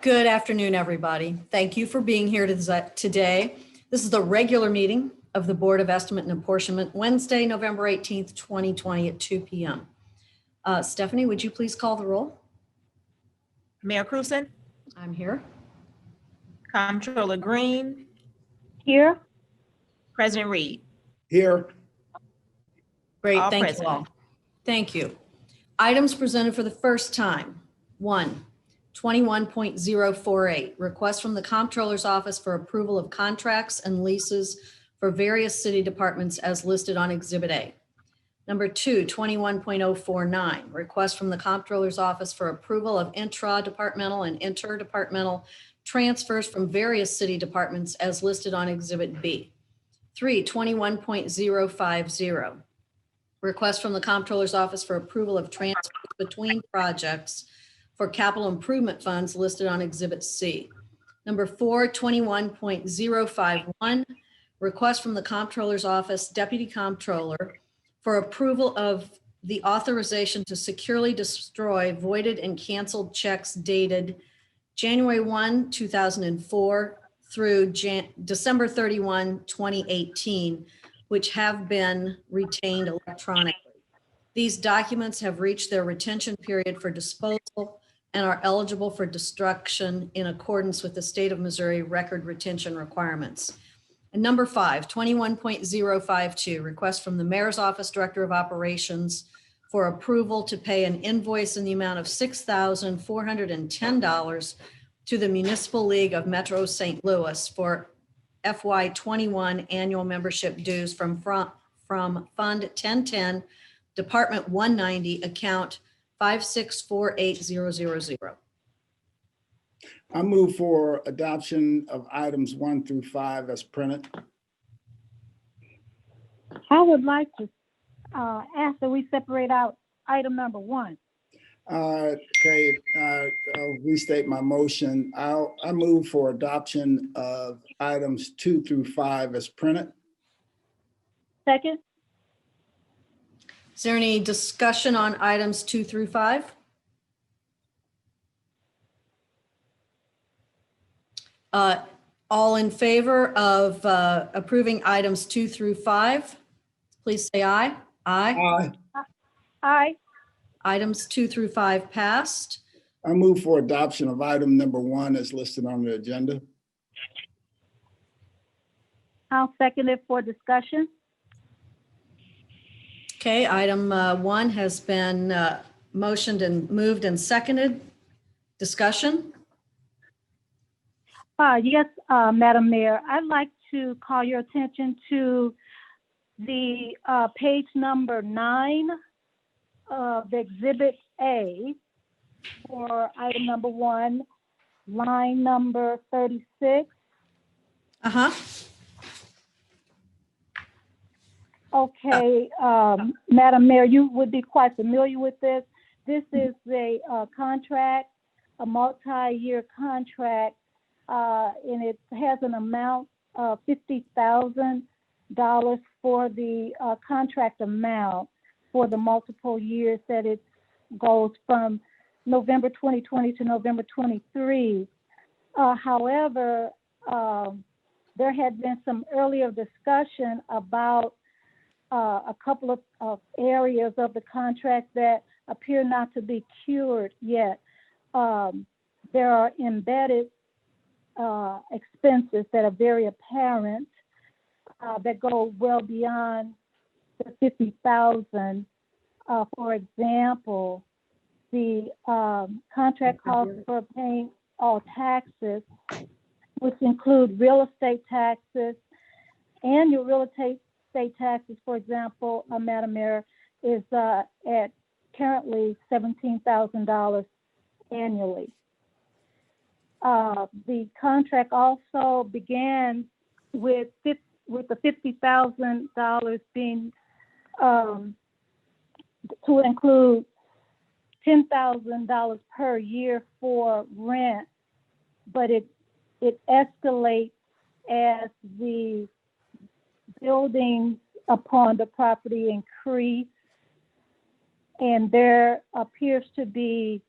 Good afternoon, everybody. Thank you for being here today. This is the regular meeting of the Board of Estimate and Apportionment, Wednesday, November 18th, 2020 at 2 p.m. Stephanie, would you please call the roll? Mayor Cruzen, I'm here. Comptroller Green, Here. President Reed. Here. Great, All thank present. you all. Thank you. Items presented for the first time. 1, 21.048, request from the Comptroller's Office for approval of contracts and leases for various city departments as listed on Exhibit A. Number 2, 21.049, request from the Comptroller's Office for approval of intra-departmental and interdepartmental transfers from various city departments as listed on Exhibit B. 3, 21.050, request from the Comptroller's Office for approval of transfers between projects for capital improvement funds listed on Exhibit C. Number 4, 21.051, request from the Comptroller's Office Deputy Comptroller for approval of the authorization to securely destroy voided and canceled checks dated January 1, 2004 through December 31, 2018, which have been retained electronically. These documents have reached their retention period for disposal and are eligible for destruction in accordance with the state of Missouri record retention requirements. And number 5, 21.052, request from the Mayor's Office Director of Operations for approval to pay an invoice in the amount of $6,410 to the Municipal League of Metro St. Louis for FY21 annual membership dues from Fund 1010, Department 190, account 5648000. I move for adoption of items 1 through 5 as printed. I would like to ask that we separate out item number 1. Okay, I'll restate my motion. I move for adoption of items 2 through 5 as printed. Second. Is there any discussion on items 2 through 5? All in favor of approving items 2 through 5, please say aye. Aye. Aye. Aye. Items 2 through 5 passed. I move for adoption of item number 1 as listed on the agenda. I'll second it for discussion. Okay, item 1 has been motioned and moved and seconded. Discussion? Yes, Madam Mayor, I'd like to call your attention to the page number 9 of Exhibit A for item number 1, line number 36. Okay, Madam Mayor, you would be quite familiar with this. This is a contract, a multi-year contract, and it has an amount of $50,000 for the contract amount for the multiple years that it goes from November 2020 to November 23. However, there had been some earlier discussion about a couple of areas of the contract that appear not to be cured yet. There are embedded expenses that are very apparent that go well beyond the $50,000. For example, the contract calls for paying all taxes, which include real estate taxes. Annual real estate taxes, for example, Madam Mayor, is at currently $17,000 annually. The contract also began with the $50,000 being to include $10,000 per year for rent, but it escalates as the buildings upon the property increase, and there appears to be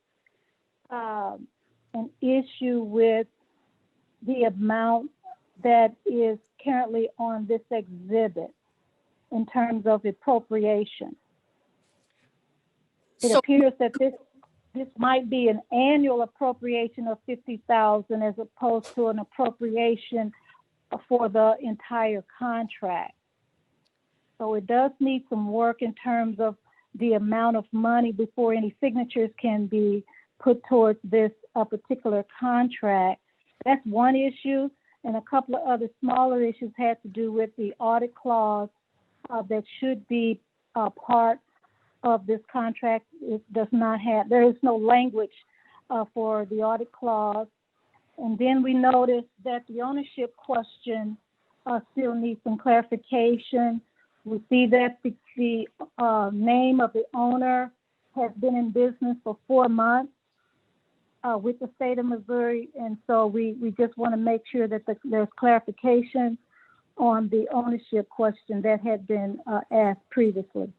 an issue with the amount that is currently on this exhibit in terms of appropriation. It So- appears that this might be an annual appropriation of $50,000 as opposed to an appropriation for the entire contract. So it does need some work in terms of the amount of money before any signatures can be put towards this particular contract. That's one issue. And a couple of other smaller issues had to do with the audit clause that should be part of this contract. It does not have, there is no language for the audit clause. And then we noticed that the ownership question still needs some clarification. We see that the name of the owner has been in business for 4 months with the state of Missouri. And so we just want to make sure that there's clarification on the ownership question that had been asked previously.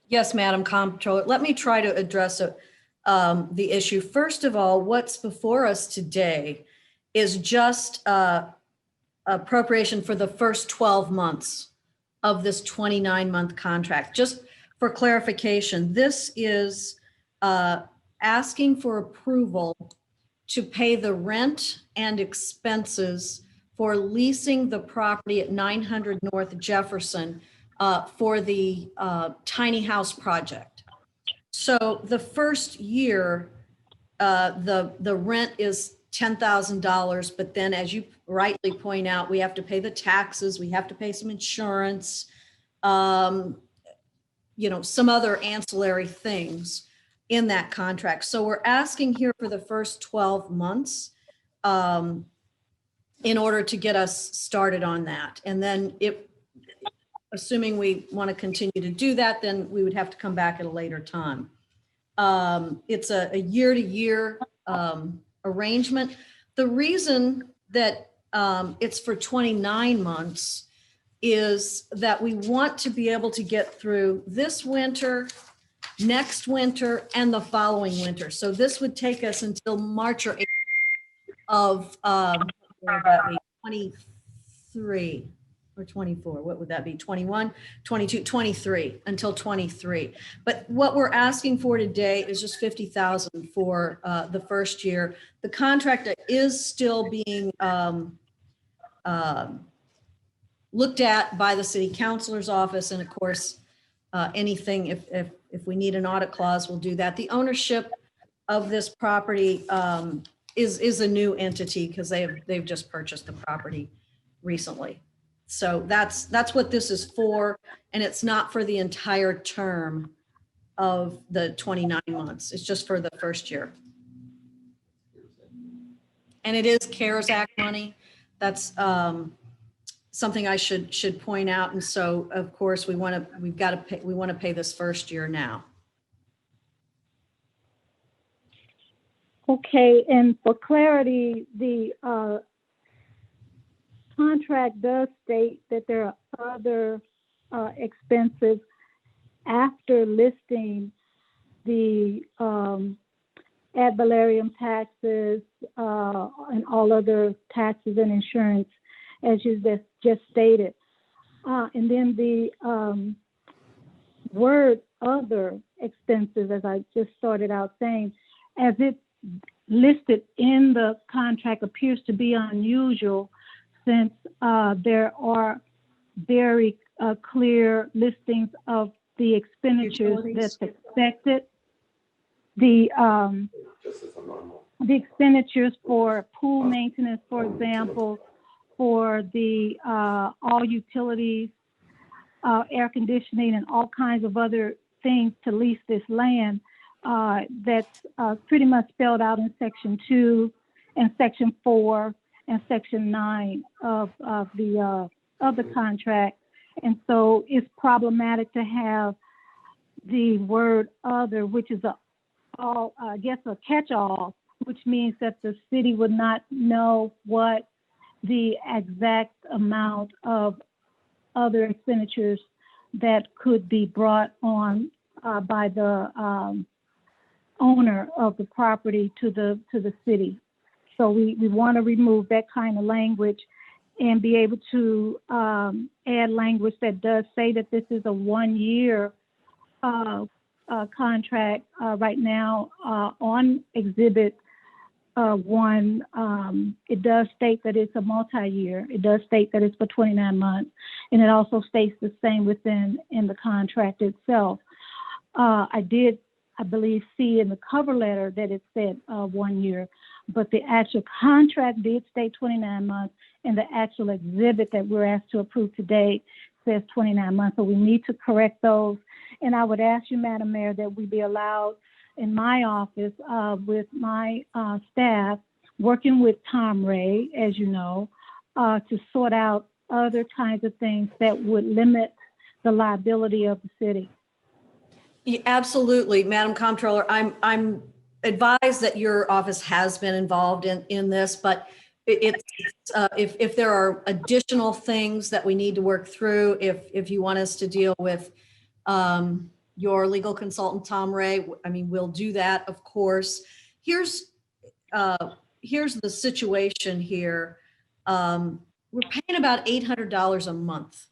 Yes, Madam Comptroller. Let me try to address the issue. First of all, what's before us today is just appropriation for the first 12 months of this 29-month contract. Just for clarification, this is asking for approval to pay the rent and expenses for leasing the property at 900 North Jefferson for the tiny house project. So the first year, the rent is $10,000, but then as you rightly point out, we have to pay the taxes, we have to pay some insurance, some other ancillary things in that contract. So we're asking here for the first 12 months in order to get us started on that. And then assuming we want to continue to do that, then we would have to come back at a later time. It's a year-to-year arrangement. The reason that it's for 29 months is that we want to be able to get through this winter, next winter, and the following winter. So this would take us until March or April of 23 or 24. What would that be? 21, 22, 23, until 23. But what we're asking for today is just $50,000 for the first year. The contract is still being looked at by the city councilor's office. And of course, anything, if we need an audit clause, we'll do that. The ownership of this property is a new entity because they've just purchased the property recently. So that's what this is for, and it's not for the entire term of the 29 months. It's just for the first year. And it is CARES Act money. That's something I should point out. And so, of course, we want to pay this first year now. Okay, and for clarity, the contract does state that there are other expenses after listing the ad valorem taxes and all other taxes and insurance, as you just stated. And then the word other expenses, as I just started out saying, as it's listed in the contract, appears to be unusual, since there are very clear listings of the expenditures that's expected. The expenditures for pool maintenance, for example, for the all utilities, air conditioning, and all kinds of other things to lease this land, that's pretty much spelled out in Section 2 and Section 4 and Section 9 of the contract. And so it's problematic to have the word other, which is a catch-all, which means that the city would not know what the exact amount of other expenditures that could be brought on by the owner of the property to the city. So we want to remove that kind of language and be able to add language that does say that this is a 1-year contract. Right now on Exhibit 1, it does state that it's a multi-year. It does state that it's for 29 months, and it also states the same in the contract itself. I believe, see in the cover letter that it said 1 year, but the actual contract did state 29 months, and the actual exhibit that we're asked to approve today says 29 months. So we need to correct those. And I would ask you, Madam Mayor, that we be allowed in my office with my staff, working with Tom Ray, as you know, to sort out other kinds of things that would limit the liability of the city. Yeah, absolutely, Madam Comptroller. I'm advised that your office has been involved in this, but if there are additional things that we need to work through, if you want us to deal with your legal consultant, Tom Ray, I mean, we'll do that, of course. Here's the situation here. We're paying about $800 a month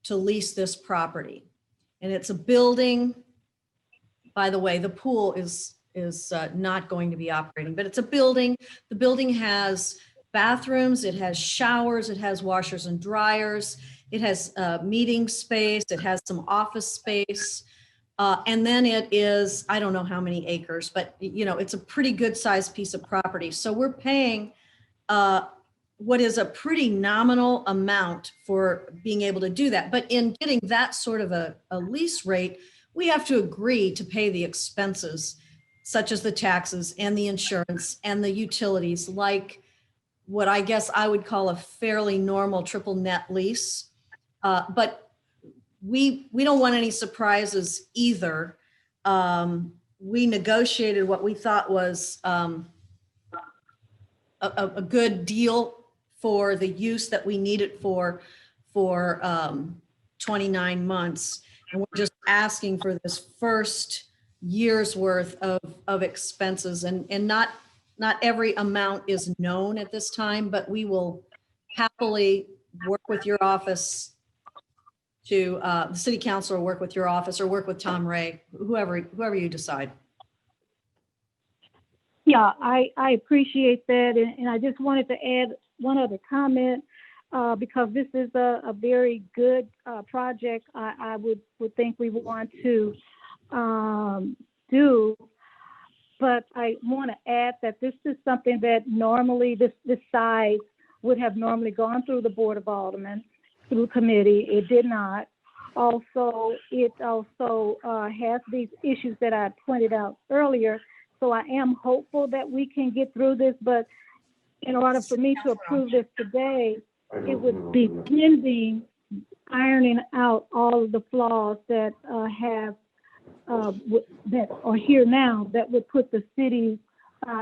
to lease this property. And it's a building. By the way, the pool is not going to be operating, but it's a building. The building has bathrooms, it has showers, it has washers and dryers, it has meeting space, it has some office space. And then it is, I don't know how many acres, but you know, it's a pretty good sized piece of property. So we're paying what is a pretty nominal amount for being able to do that. But in getting that sort of a lease rate, we have to agree to pay the expenses, such as the taxes and the insurance and the utilities, like what I guess I would call a fairly normal triple net lease. But we don't want any surprises either. We negotiated what we thought was a good deal for the use that we need it for 29 months. And we're just asking for this first year's worth of expenses, and not every amount is known at this time, but we will happily work with your office to, the city council, or work with your office, or work with Tom Ray, whoever you decide. Yeah, I appreciate that. And I just wanted to add one other comment, because this is a very good project. I would think we want to do, but I want to add that this is something that normally this size would have normally gone through the Board of Aldermen, through committee. It did not. Also, it also has these issues that I pointed out earlier. So I am hopeful that we can get through this, but in order for me to approve this today, it would be pending ironing out all of the flaws that that are here now, that would put the city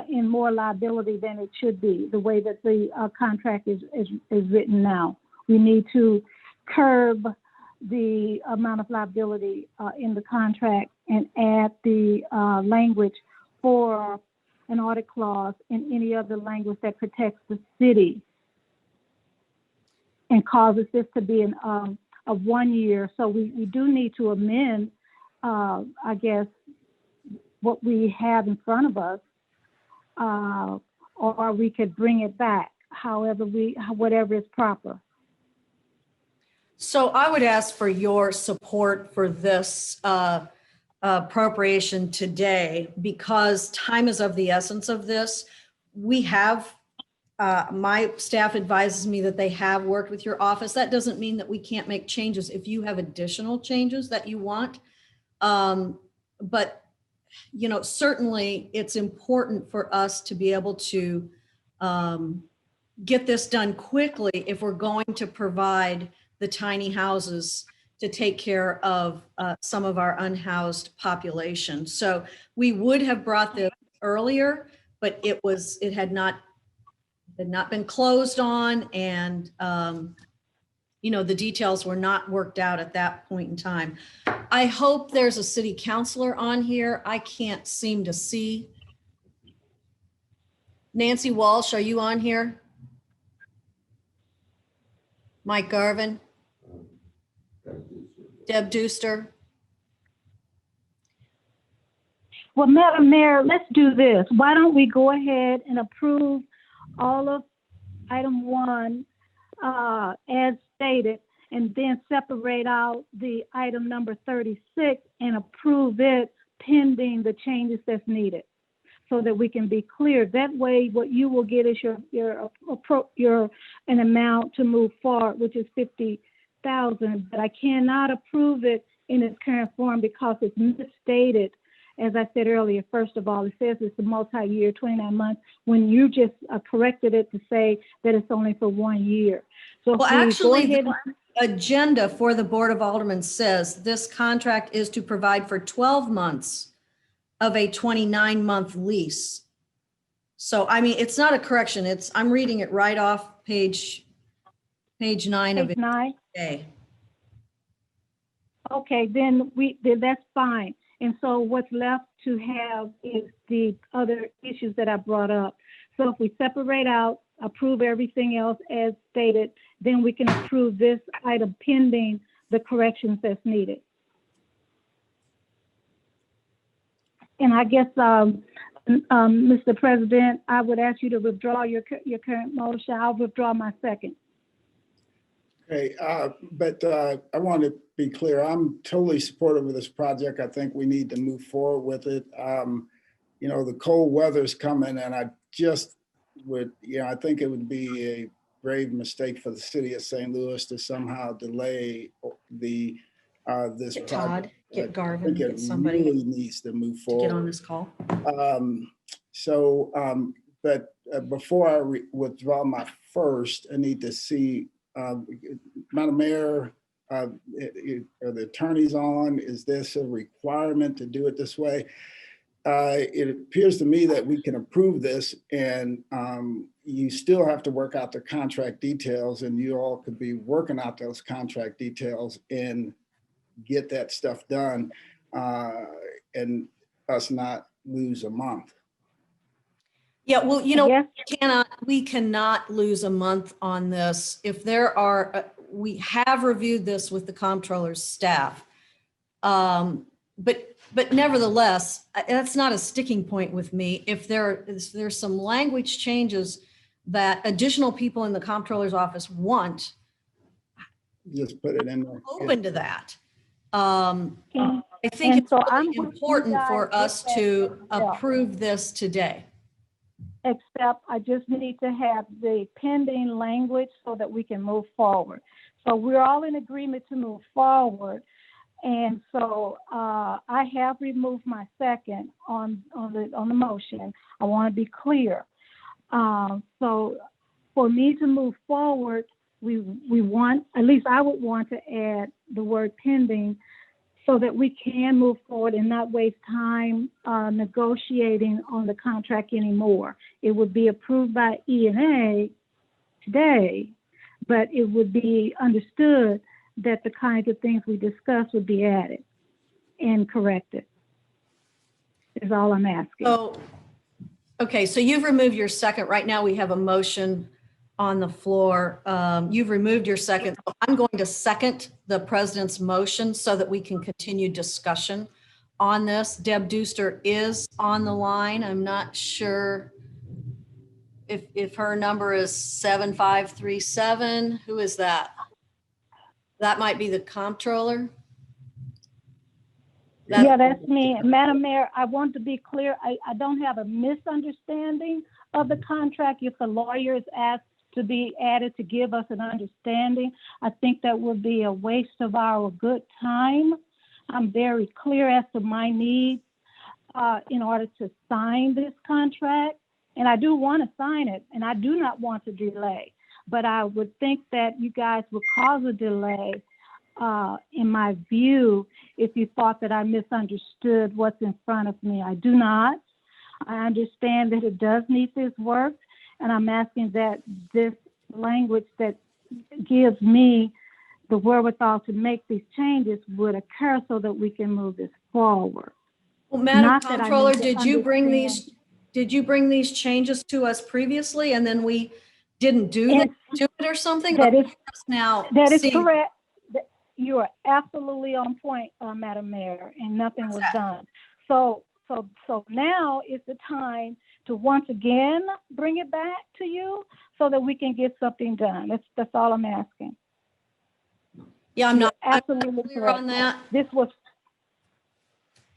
in more liability than it should be, the way that the contract is written now. We need to curb the amount of liability in the contract and add the language for an audit clause and any other language that protects the city and causes this to be a 1 year. So we do need to amend, I guess, what we have in front of us, or we could bring it back, whatever is proper. So I would ask for your support for this appropriation today, because time is of the essence of this. We have, my staff advises me that they have worked with your office. That doesn't mean that we can't make changes if you have additional changes that you want. But, you know, certainly it's important for us to be able to get this done quickly if we're going to provide the tiny houses to take care of some of our unhoused population. So we would have brought this earlier, but it had not been closed on, and the details were not worked out at that point in time. I hope there's a city councilor on here. I can't seem to see. Nancy Walsh, are you on here? Mike Garvin? Deb Deuster? Well, Madam Mayor, let's do this. Why don't we go ahead and approve all of item 1 as stated, and then separate out the item number 36 and approve it pending the changes that's needed, so that we can be clear. That way, what you will get is an amount to move forward, which is $50,000. But I cannot approve it in its current form because it's misstated. As I said earlier, first of all, it says it's a multi-year, 29 months, when you just corrected it to say that it's only for 1 year. So Well, actually, the agenda for the Board of Aldermen says this contract is to provide for 12 months of a 29-month lease. So, I mean, it's not a correction. I'm reading it right off page 9 of it. Page 9? Okay. Okay, then that's fine. And so what's left to have is the other issues that I brought up. So if we separate out, approve everything else as stated, then we can approve this item pending the corrections that's needed. And I guess, Mr. President, I would ask you to withdraw your current motion. I'll withdraw my second. Okay, but I want to be clear. I'm totally supportive of this project. I think we need to move forward with it. The cold weather's coming, and I just would, I think it would be a grave mistake for the city of St. Louis to somehow delay this Get project. Todd, get I Garvin, think it get somebody really needs to move to forward. get on this call. But before I withdraw my first, I need to see, Madam Mayor, are the attorneys on? Is this a requirement to do it this way? It appears to me that we can approve this, and you still have to work out the contract details, and you all could be working out those contract details and get that stuff done, and us not lose a month. Yeah, well, Yes. we cannot lose a month on this. If there are, we have reviewed this with the comptroller's staff. But nevertheless, that's not a sticking point with me. If there's some language changes that additional people in the comptroller's office want, Just put it in there. open to that. I think And it's so really I'm with you important for guys us with to that. Yeah. approve this today. Except I just need to have the pending language so that we can move forward. So we're all in agreement to move forward. And so I have removed my second on the motion. I want to be clear. So for me to move forward, we want, at least I would want to add the word pending so that we can move forward and not waste time negotiating on the contract anymore. It would be approved by E&A today, but it would be understood that the kinds of things we discussed would be added and corrected, is all I'm asking. So, okay, so you've removed your second. Right now we have a motion on the floor. You've removed your second. So I'm going to second the president's motion so that we can continue discussion on this. Deb Deuster is on the line. I'm not sure if her number is 7537. Who is that? That might be the comptroller. Yeah, that's me. Madam Mayor, I want to be clear. I don't have a misunderstanding of the contract. If the lawyer is asked to be added to give us an understanding, I think that would be a waste of our good time. I'm very clear as to my needs in order to sign this contract. And I do want to sign it, and I do not want to delay. But I would think that you guys would cause a delay, in my view, if you thought that I misunderstood what's in front of me. I do not. I understand that it does need this work, and I'm asking that this language that gives me the wherewithal to make these changes would occur so that we can move this forward. Well, Madam Not that I Comptroller, need to did you bring these changes to us previously and then we didn't do And it or something? that Or is, just now that is seeing- correct. You are absolutely on point, Madam Mayor, and nothing was done. So now is the time to once again bring it back to you so that we can get something done. That's all I'm asking. Yeah, I'm not Absolutely clear correct. on that. This was,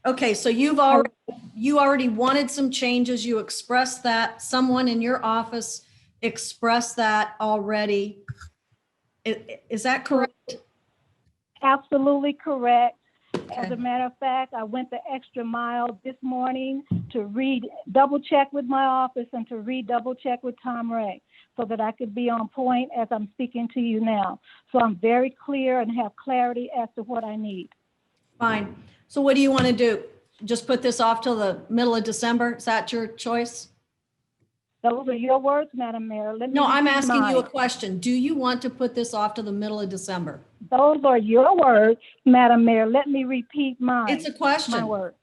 Okay, so you already wanted some changes. You expressed that. Someone in your office expressed that already. Is that correct? absolutely correct. As a matter of fact, I went the extra mile this morning to double check with my office and to double check with Tom Ray so that I could be on point as I'm speaking to you now. So I'm very clear and have clarity as to what I need. Fine. So what do you want to do? Just put this off till the middle of December? Is that your choice? Those are your words, Madam Mayor. Let me No, I'm repeat asking you a mine. question. Do you want to put this off to the middle of December? Those are your words, Madam Mayor. Let me repeat mine. It's a question. My words.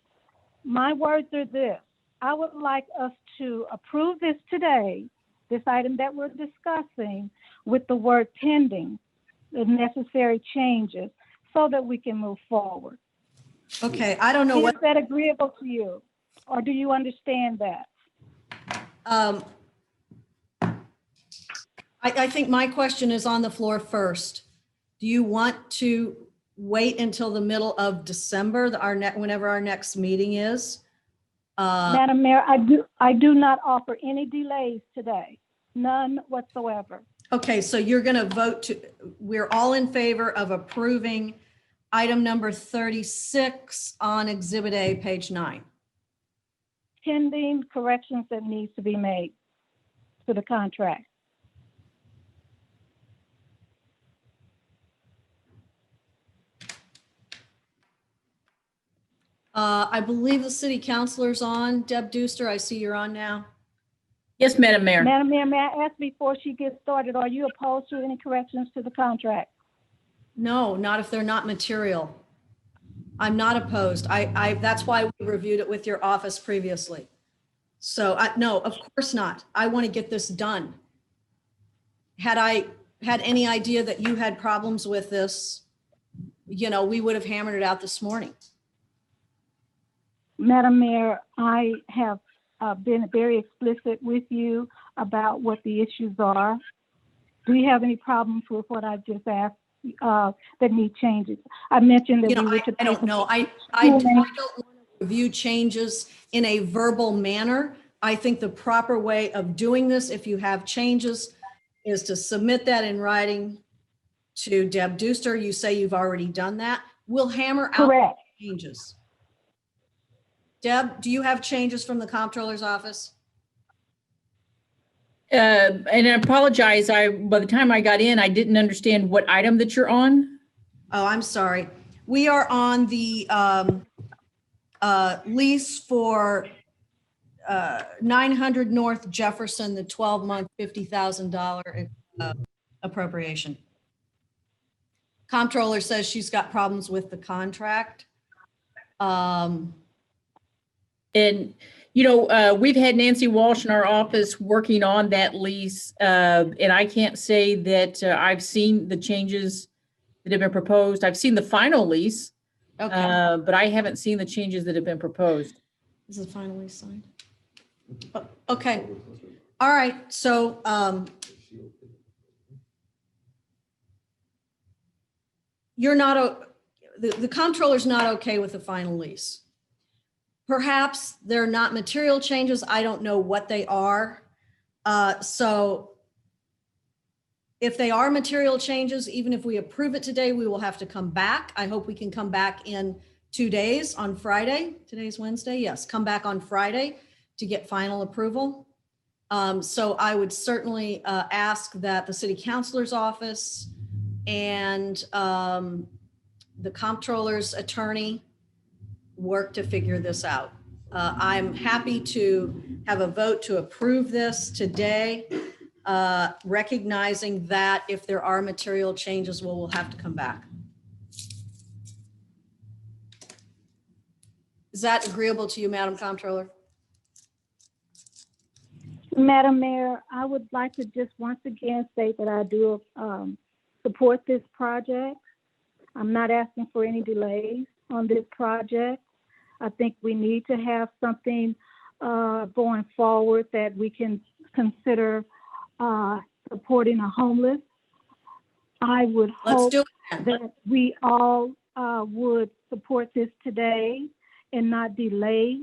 My words are this. I would like us to approve this today, this item that we're discussing, with the word pending, the necessary changes, so that we can move forward. Okay, I don't know Is what, that agreeable to you? Or do you understand that? I think my question is on the floor first. Do you want to wait until the middle of December, whenever our next meeting is? Madam Mayor, I do not offer any delays today, none whatsoever. Okay, so you're going to vote we're all in favor of approving item number 36 on Exhibit A, page 9. Pending corrections that needs to be made to the contract. I believe the city councilor's on. Deb Deuster, I see you're on now. Yes, Madam Mayor. Madam Mayor, may I ask before she gets started, are you opposed to any corrections to the contract? No, not if they're not material. I'm not opposed. That's why we reviewed it with your office previously. So no, of course not. I want to get this done. Had I had any idea that you had problems with this, we would have hammered it out this morning. Madam Mayor, I have been very explicit with you about what the issues are. Do you have any problems with what I just asked that need changes? I mentioned that we were to. I don't know. I don't want to review changes in a verbal manner. I think the proper way of doing this, if you have changes, is to submit that in writing to Deb Deuster. You say you've already done that. We'll hammer out Correct. changes. Deb, do you have changes from the comptroller's office? And I apologize, by the time I got in, I didn't understand what item that you're on. Oh, I'm sorry. We are on the lease for 900 North Jefferson, the 12-month $50,000 appropriation. Comptroller says she's got problems with the contract. And, we've had Nancy Walsh in our office working on that lease. And I can't say that I've seen the changes that have been proposed. I've seen the final lease, Okay, but I haven't seen the changes that have been proposed. this is finally signed. Okay, all right, so you're not, the comptroller's not okay with the final lease. Perhaps they're not material changes. I don't know what they are. So if they are material changes, even if we approve it today, we will have to come back. I hope we can come back in 2 days on Friday. Today's Wednesday. Yes, come back on Friday to get final approval. So I would certainly ask that the city councilor's office and the comptroller's attorney work to figure this out. I'm happy to have a vote to approve this today. recognizing that if there are material changes, we'll have to come back. Is that agreeable to you, Madam Comptroller? Madam Mayor, I would like to just once again state that I do support this project. I'm not asking for any delays on this project. I think we need to have something going forward that we can consider supporting the homeless. I would Let's hope do it then. that we all would support this today and not delay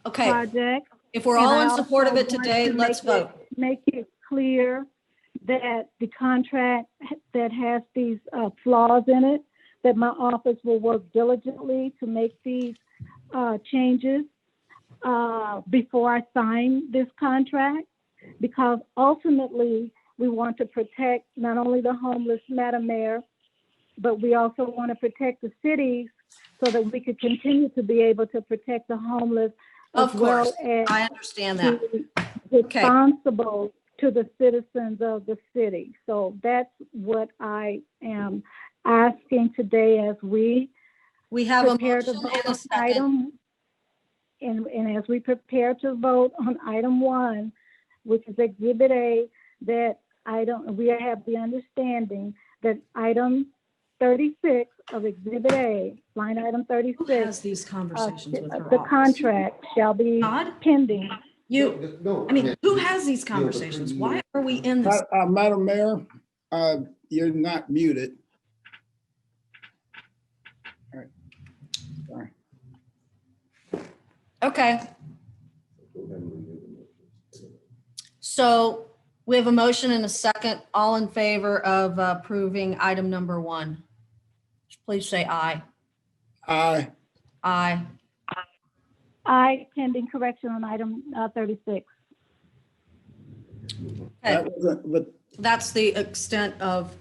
Okay, project. if we're And all I in support of also it want today, to let's vote. Make it clear that the contract that has these flaws in it, that my office will work diligently to make these changes before I sign this contract, because ultimately we want to protect not only the homeless, Madam Mayor, but we also want to protect the cities so that we could continue to be able to protect the homeless as Of course, well as I understand that. be responsible to the citizens of the city. So that's what I am asking today as we have a prepare to motion vote and a on second. item, and as we prepare to vote on item 1, which is Exhibit A, that we have the understanding that item 36 of Exhibit A, line item Who 36, has these conversations with her the office? contract shall be Todd? pending. You, No, I mean, who has these conversations? Why are we in this? Madam Mayor, you're not muted. All right. Sorry. Okay. So we have a motion and a second. All in favor of approving item number 1? Please say aye. Aye. Aye. I pending correction on item 36. Okay, That wasn't, but that's the extent of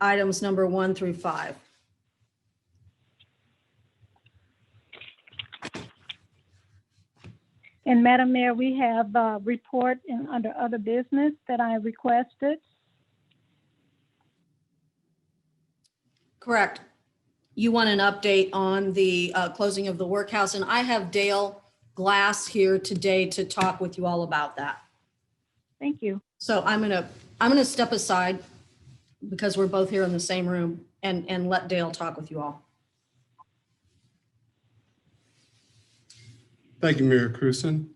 items number 1 through 5. And Madam Mayor, we have a report under other business that I requested. Correct. You want an update on the closing of the workhouse, and I have Dale Glass here today to talk with you all about that. Thank you. So I'm gonna step aside because we're both here in the same room and let Dale talk with you all. Thank you, Mayor Cruzen.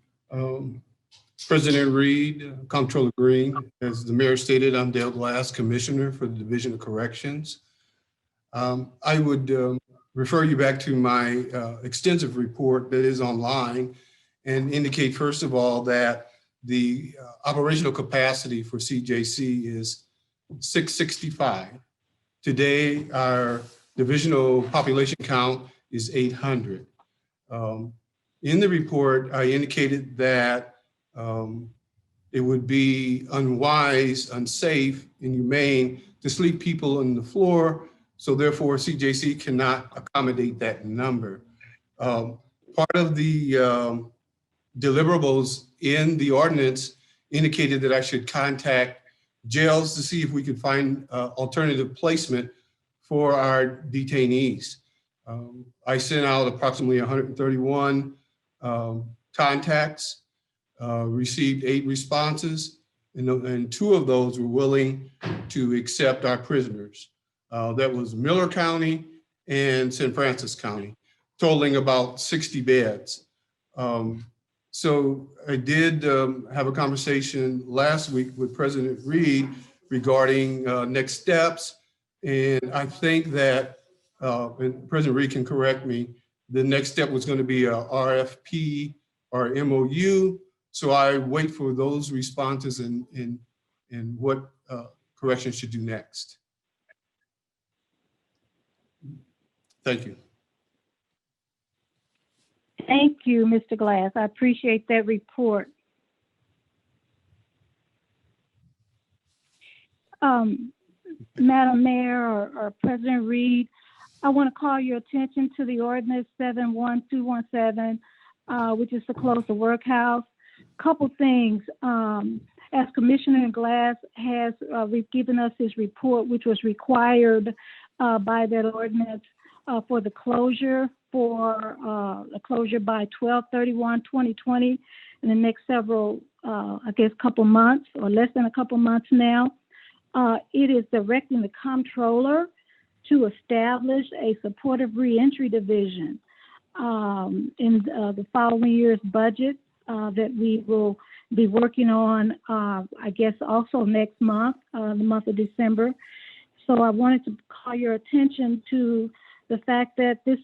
President Reed, Comptroller Green, as the mayor stated, I'm Dale Glass, Commissioner for the Division of Corrections. I would refer you back to my extensive report that is online and indicate, first of all, that the operational capacity for CJC is 665. Today, our divisional population count is 800. In the report, I indicated that it would be unwise, unsafe, inhumane to sleep people on the floor. So therefore, CJC cannot accommodate that number. Part of the deliverables in the ordinance indicated that I should contact jails to see if we could find alternative placement for our detainees. I sent out approximately 131 contacts, received 8 responses, and 2 of those were willing to accept our prisoners. That was Miller County and St. Francis County, totaling about 60 beds. So I did have a conversation last week with President Reed regarding next steps. And I think that, and President Reed can correct me, the next step was going to be a RFP or MOU. So I wait for those responses and what corrections should do next. Thank you. Thank you, Mr. Glass. I appreciate that report. Madam Mayor or President Reed, I want to call your attention to the ordinance 71217, which is to close the workhouse. Couple things. as Commissioner Glass has given us his report, which was required by that ordinance for the closure by 12/31/2020 in the next several, I guess, couple months or less than a couple months now. It is directing the Comptroller to establish a supportive reentry division in the following year's budget that we will be working on, I guess, also next month, the month of December. So I wanted to call your attention to the fact that this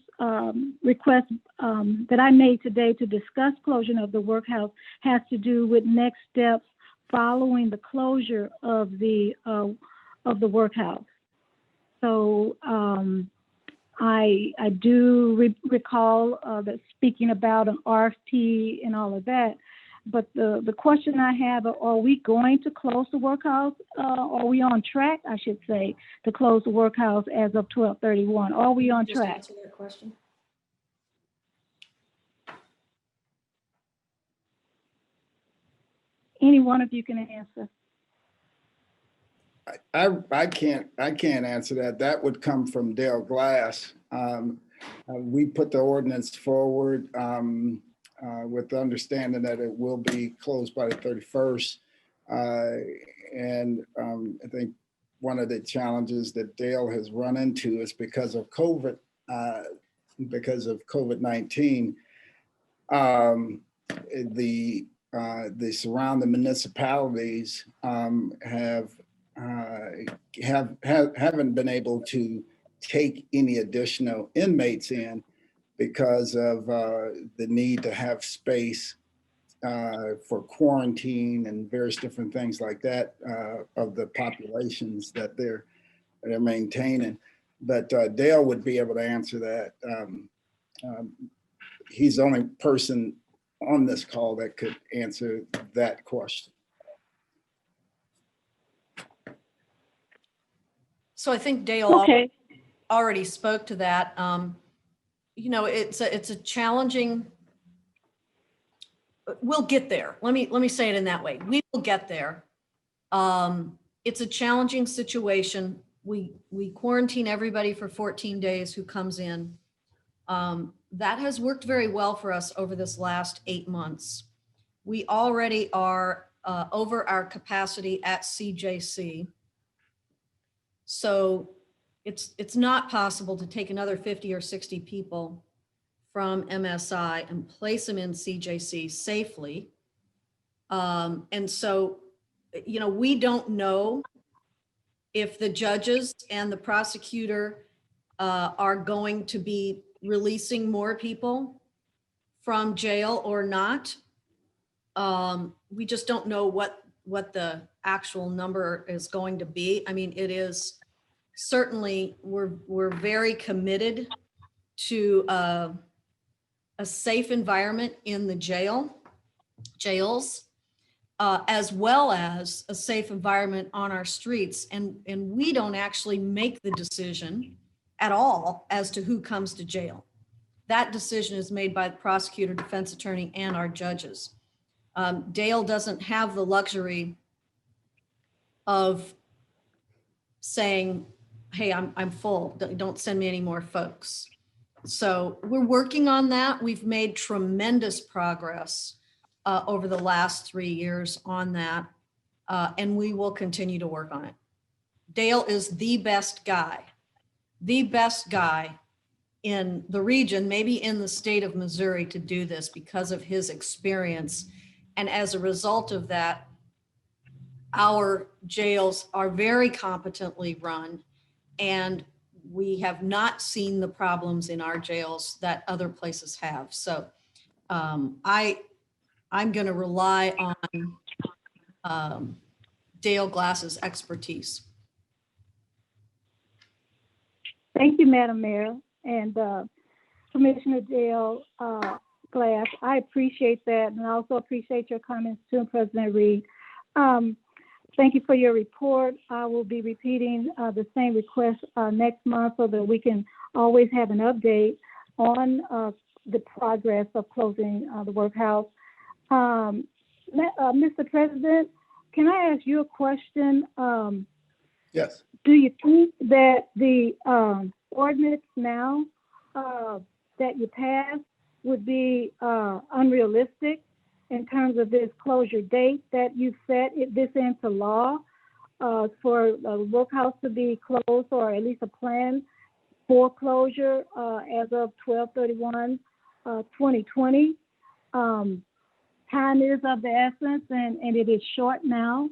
request that I made today to discuss closure of the workhouse has to do with next steps following the closure of the workhouse. So I do recall that speaking about an RFP and all of that, but the question I have, are we going to close the workhouse? Are we on track, I should say, to close the workhouse as of 12/31? Are we on Just track? answer that question. Any one of you can answer. I can't answer that. That would come from Dale Glass. We put the ordinance forward with the understanding that it will be closed by the 31st. And I think one of the challenges that Dale has run into is because of COVID, because of COVID-19, the surrounding municipalities haven't been able to take any additional inmates in because of the need to have space for quarantine and various different things like that of the populations that they're maintaining. But Dale would be able to answer that. He's the only person on this call that could answer that question. So I think Dale Okay. already spoke to that. You know, it's a challenging. We'll get there. Let me say it in that way. We will get there. It's a challenging situation. We quarantine everybody for 14 days who comes in. That has worked very well for us over this last 8 months. We already are over our capacity at CJC. So it's not possible to take another 50 or 60 people from MSI and place them in CJC safely. And so, you know, we don't know if the judges and the prosecutor are going to be releasing more people from jail or not. We just don't know what the actual number is going to be. I mean, it is certainly, we're very committed to a safe environment in the jails, as well as a safe environment on our streets. And we don't actually make the decision at all as to who comes to jail. That decision is made by the prosecutor, defense attorney, and our judges. Dale doesn't have the luxury of saying, hey, I'm full, don't send me any more folks. So we're working on that. We've made tremendous progress over the last 3 years on that, and we will continue to work on it. Dale is the best guy in the region, maybe in the state of Missouri, to do this because of his experience. And as a result of that, our jails are very competently run, and we have not seen the problems in our jails that other places have. So I'm going to rely on Dale Glass's expertise. Thank you, Madam Mayor, and Commissioner Dale Glass. I appreciate that, and I also appreciate your comments too, President Reed. Thank you for your report. I will be repeating the same request next month so that we can always have an update on the progress of closing the workhouse. Mr. President, can I ask you a question? Yes. Do you think that the ordinance now that you passed would be unrealistic in terms of this closure date that you set this into law for the workhouse to be closed, or at least a plan for closure as of 12/31/2020? Time is of the essence, and it is short now.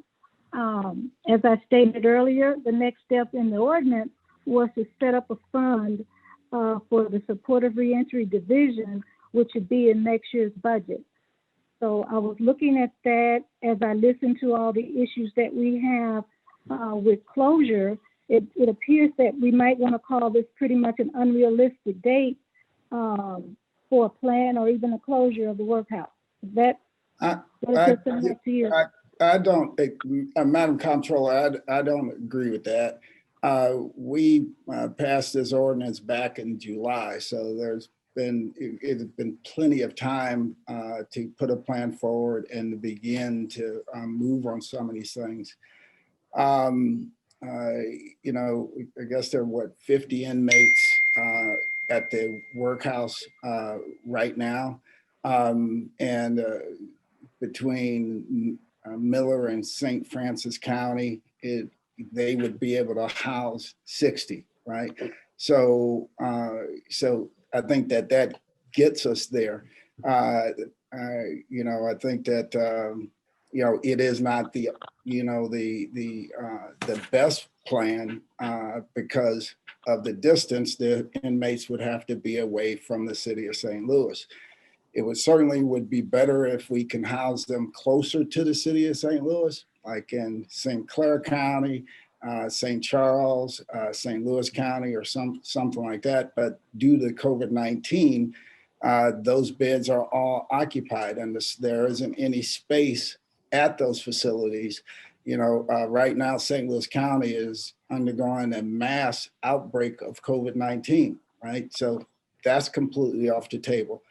As I stated earlier, the next step in the ordinance was to set up a fund for the supportive reentry division, which would be in next year's budget. So I was looking at that as I listened to all the issues that we have with closure. It appears that we might want to call this pretty much an unrealistic date for a plan or even a closure of the workhouse. Is that what it sounds like to you? I don't, Madam Comptroller, I don't agree with that. We passed this ordinance back in July, so it's been plenty of time to put a plan forward and to begin to move on some of these things. You know, I guess there are 50 inmates at the workhouse right now, and between Miller and St. Francis County, they would be able to house 60, right? So, so I think that gets us there. You know, I think that you know, it is not the best plan because of the distance. The inmates would have to be away from the city of St. Louis. It would be better if we can house them closer to the city of St. Louis, like in St. Clair County, St. Charles, St. Louis County, or something like that. But due to COVID-19, those beds are all occupied, and there isn't any space at those facilities. You know, right now, St. Louis County is undergoing a mass outbreak of COVID-19, right? So that's completely off the table.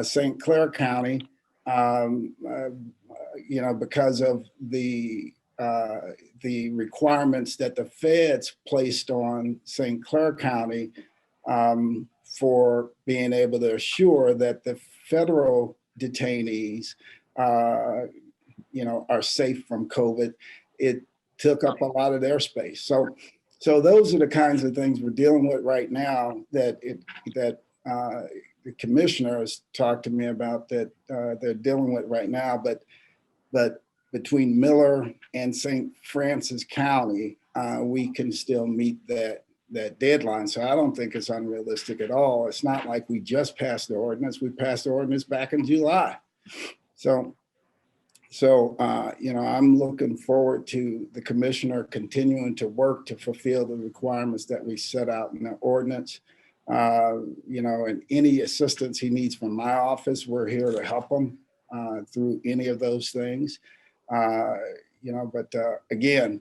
St. Clair County, you know, because of the requirements that the feds placed on St. Clair County for being able to assure that the federal detainees, you know, are safe from COVID, it took up a lot of their space. So those are the kinds of things we're dealing with right now that the commissioner has talked to me about, that they're dealing with right now. But between Miller and St. Francis County, we can still meet that deadline. So I don't think it's unrealistic at all. It's not like we just passed the ordinance. We passed the ordinance back in July. So you know, I'm looking forward to the commissioner continuing to work to fulfill the requirements that we set out in the ordinance. You know, and any assistance he needs from my office, we're here to help him through any of those things. You know, but again,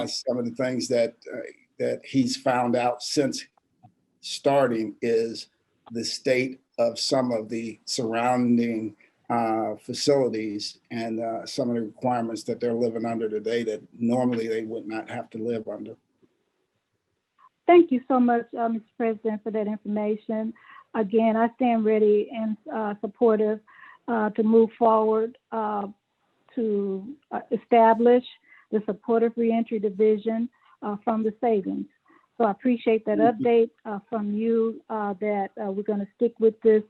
some of the things that he's found out since starting is the state of some of the surrounding facilities and some of the requirements that they're living under today that normally they would not have to live under. Thank you so much, Mr. President, for that information. Again, I stand ready and supportive to move forward to establish the supportive reentry division from the savings. So I appreciate that update from you that we're going to stick with this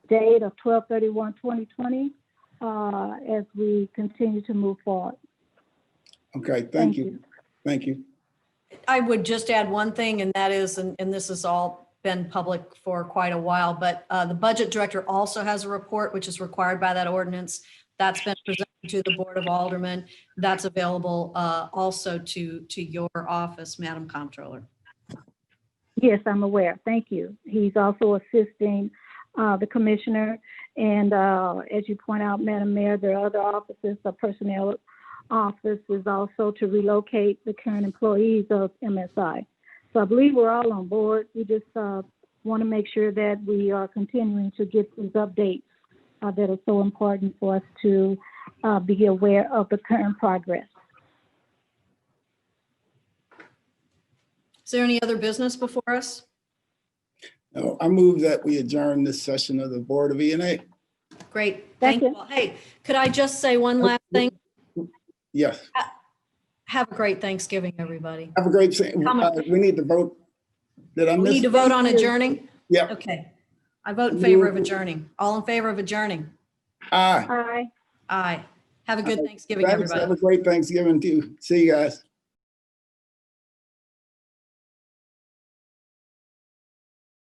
date of 12/31/2020 as we continue to move forward. Okay, thank you. Thank you. I would just add one thing, and that is, and this has all been public for quite a while, but the budget director also has a report which is required by that ordinance. That's been presented to the Board of Aldermen. That's available also to your office, Madam Comptroller. Yes, I'm aware. Thank you. He's also assisting the commissioner. And as you point out, Madam Mayor, there are other offices, the personnel office is also to relocate the current employees of MSI. So I believe we're all on board. We just want to make sure that we are continuing to get these updates that are so important for us to be aware of the current progress. Is there any other business before us? No, I move that we adjourn this session of the Board of E&A. Great, thank you. Second. all. Hey, could I just say one last thing? Yes, Have a great Thanksgiving, everybody. have a great, Comment. we need to vote. Did I We miss? need to vote on adjourning? Yeah, Okay. I vote in favor of adjourning. All in favor of adjourning? aye. Aye. Aye. Have a good Thanksgiving, Thanks, have everybody. a great Thanksgiving too. See you guys.